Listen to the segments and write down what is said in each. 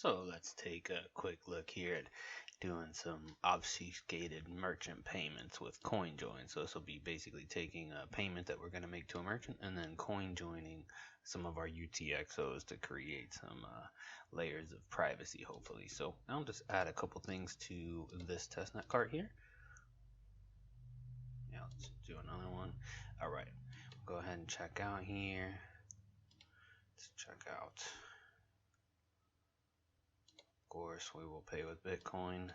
So let's take a quick look here at doing some obfuscated merchant payments with CoinJoin. So this will be basically taking a payment that we're going to make to a merchant and then coin joining some of our UTXOs to create some layers of privacy, hopefully. So I'll just add a couple things to this testnet cart here. Yeah, let's do another one. All right, go ahead and check out here. Let's check out. Of course, we will pay with Bitcoin.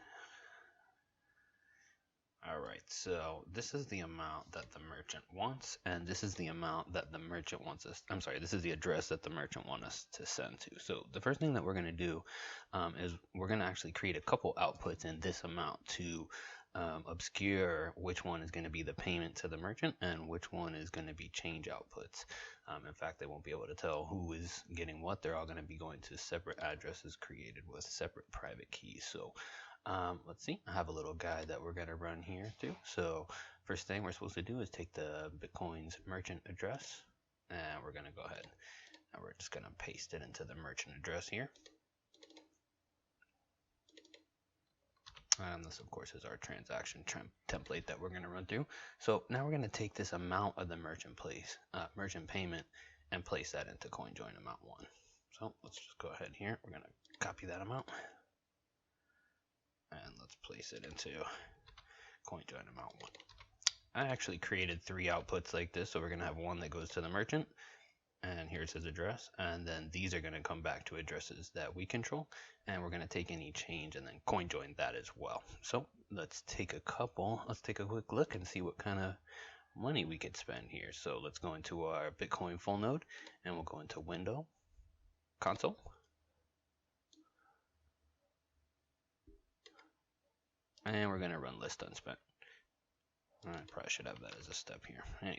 Alright, so this is the amount that the merchant wants, and this is the amount that the merchant wants us, I'm sorry, this is the address that the merchant wants us to send to. So the first thing that we're going to do is we're going to actually create a couple outputs in this amount to obscure which one is going to be the payment to the merchant and which one is going to be change outputs. In fact, they won't be able to tell who is getting what. They're all going to be going to separate addresses created with separate private keys. So let's see, I have a little guide that we're going to run here too. So first thing we're supposed to do is take the Bitcoin's merchant address, and we're going to go ahead and we're just going to paste it into the merchant address here. And this, of course, is our transaction template that we're going to run through. So now we're going to take this amount of the merchant payment and place that into CoinJoin amount 1. So let's just go ahead here. We're going to copy that amount and let's place it into CoinJoin amount 1. I actually created 3 outputs like this. So we're going to have one that goes to the merchant, and here's his address, and then these are going to come back to addresses that we control, and we're going to take any change and then coin join that as well. So let's take a quick look and see what kind of money we could spend here. So let's go into our Bitcoin full node, and we'll go into Window, Console, and we're going to run list unspent. I probably should have that as a step here. Anyway.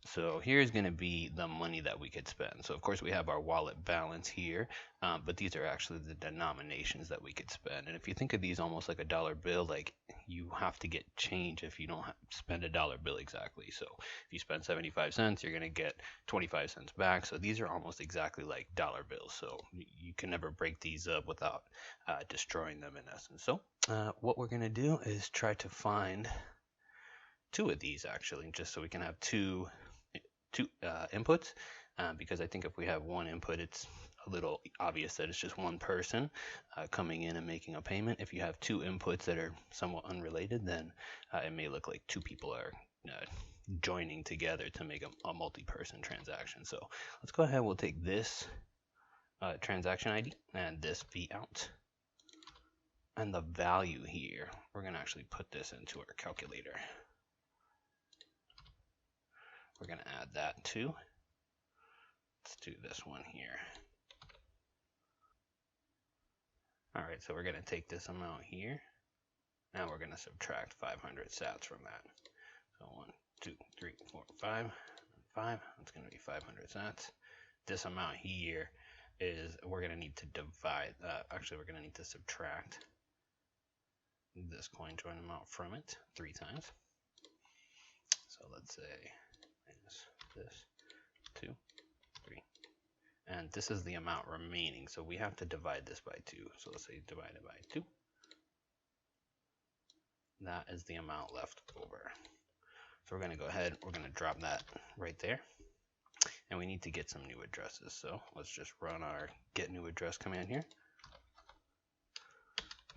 So here's going to be the money that we could spend. So of course we have our wallet balance here, but these are actually the denominations that we could spend. And if you think of these almost like a dollar bill, like you have to get change if you don't spend a dollar bill exactly. So if you spend 75 cents, you're going to get 25 cents back. So these are almost exactly like dollar bills. So you can never break these up without destroying them in essence. So what we're going to do is try to find 2 of these actually, just so we can have two inputs, because I think if we have one input, it's a little obvious that it's just one person coming in and making a payment. If you have 2 inputs that are somewhat unrelated, then it may look like 2 people are joining together to make a multi-person transaction. So let's go ahead, we'll take this transaction ID and this V out, and the value here, we're going to actually put this into our calculator. We're going to add that too. Let's do this one here. All right, so we're going to take this amount here. Now we're going to subtract 500 sats from that. So 1, 2, 3, 4, 5, 5. That's going to be 500 sats. This amount here is we're going to need to divide. Actually, we're going to need to subtract this CoinJoin amount from it 3 times. So let's say this 2, 3, and this is the amount remaining, so we have to divide this by 2. So let's say divide it by 2. That is the amount left over. So we're going to go ahead, we're going to drop that right there, and we need to get some new addresses. So let's just run our get new address command here.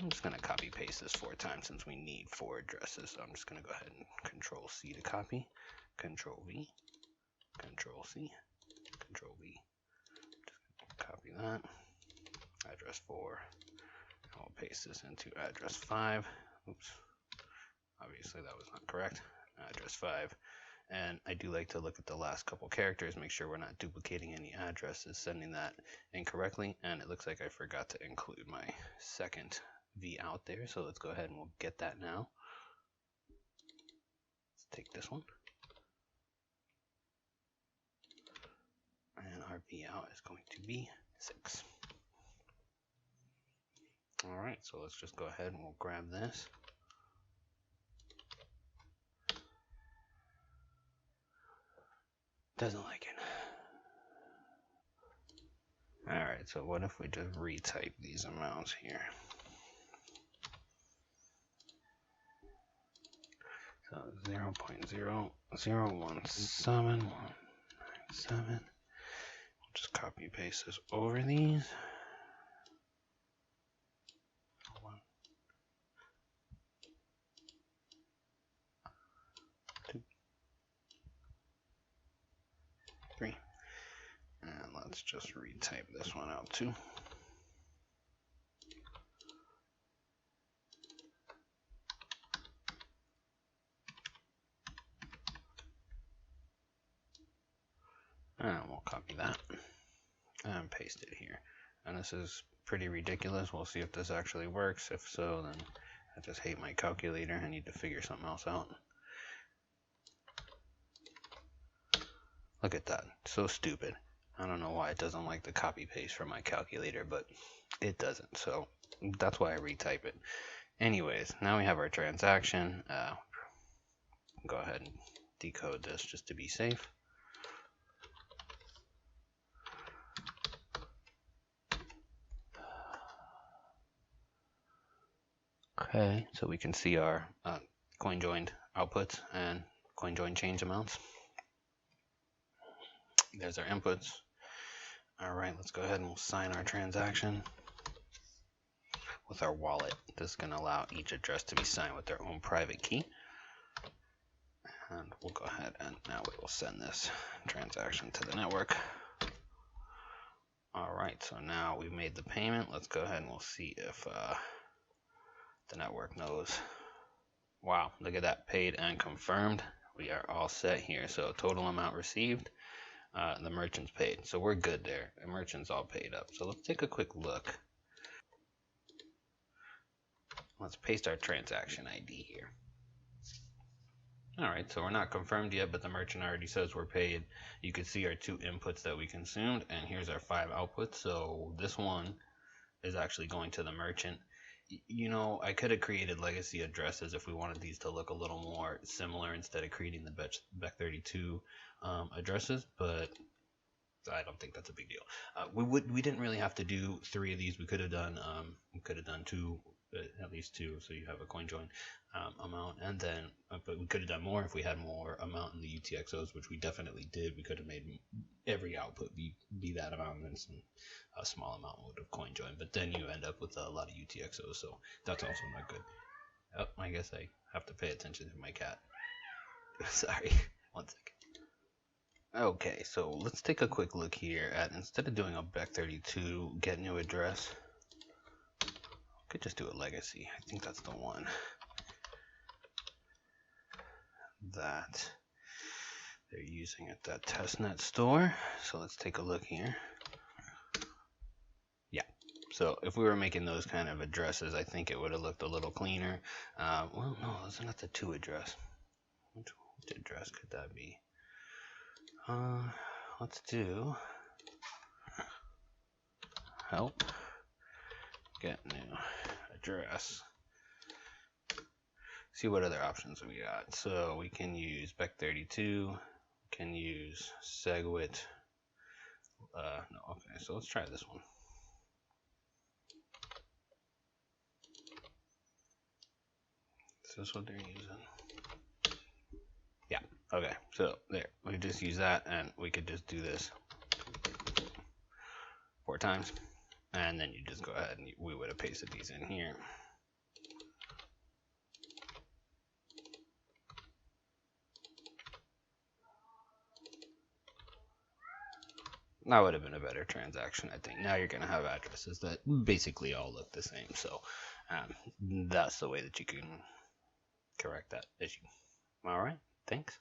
I'm just going to copy paste this 4 times since we need 4 addresses. So I'm just going to go ahead and Control C to copy, Control V, Control C, Control V. Just copy that. Address 4. And we'll paste this into address 5. Oops. Obviously that was not correct. Address 5. And I do like to look at the last couple characters, make sure we're not duplicating any addresses, sending that incorrectly. And it looks like I forgot to include my second V out there. So let's go ahead and we'll get that now. Let's take this one. And our V out is going to be 6. All right, so let's just go ahead and we'll grab this. Doesn't like it. All right, right, so what if we just retype these amounts here? So 0.0017197. Just copy paste this over these. 1, 2, 3. And let's just retype this one out too. And we'll copy that and paste it here. And this is pretty ridiculous. We'll see if this actually works. If so, then I just hate my calculator. I need to figure something else out. Look at that. So stupid. I don't know why it doesn't like the copy paste from my calculator, but it doesn't. So that's why I retype it. Anyways, now we have our transaction. Go ahead and decode this just to be safe. Okay, so we can see our CoinJoin outputs and CoinJoin change amounts. There's our inputs. All right, let's go ahead and we'll sign our transaction with our wallet. This is going to allow each address to be signed with their own private key. And we'll go ahead and now we will send this transaction to the network. All right, so now we've made the payment. Let's go ahead and we'll see if the network knows. Wow, look at that, paid and confirmed. We are all set here. So total amount received, the merchant's paid. So we're good there. The merchant's all paid up. So let's take a quick look. Let's paste our transaction ID here. All right, so we're not confirmed yet, but the merchant already says we're paid. You can see our 2 inputs that we consumed, and here's our 5 outputs. So this one is actually going to the merchant. You know, I could have created legacy addresses if we wanted these to look a little more similar instead of creating the Bech32 addresses, but I don't think that's a big deal. We didn't really have to do 3 of these. We could have done 2, at least 2. So you have a CoinJoin amount, and then but we could have done more if we had more amount in the UTXOs, which we definitely did. We could have made every output be that amount, and then a small amount would have CoinJoin, but then you end up with a lot of UTXOs, so that's also not good. Oh, I guess I have to pay attention to my cat. Sorry, 1 second. Okay, so let's take a quick look here at, instead of doing a Bech32 get new address, I could just do a legacy. I think that's the one that they're using at that testnet store. So let's take a look here. Yeah, so if we were making those kind of addresses, I think it would have looked a little cleaner. Well, no, that's not the 2 address. Which address could that be? Let's do help get new address. See what other options we got. So we can use Bech32, can use Segwit. No, okay, so let's try this one. Is this what they're using? Yeah, okay, so there, we just use that, and we could just do this 4 times, and then you just go ahead and we would have pasted these in here. That would have been a better transaction, I think. Now you're going to have addresses that basically all look the same. So that's the way that you can correct that issue. All right, thanks.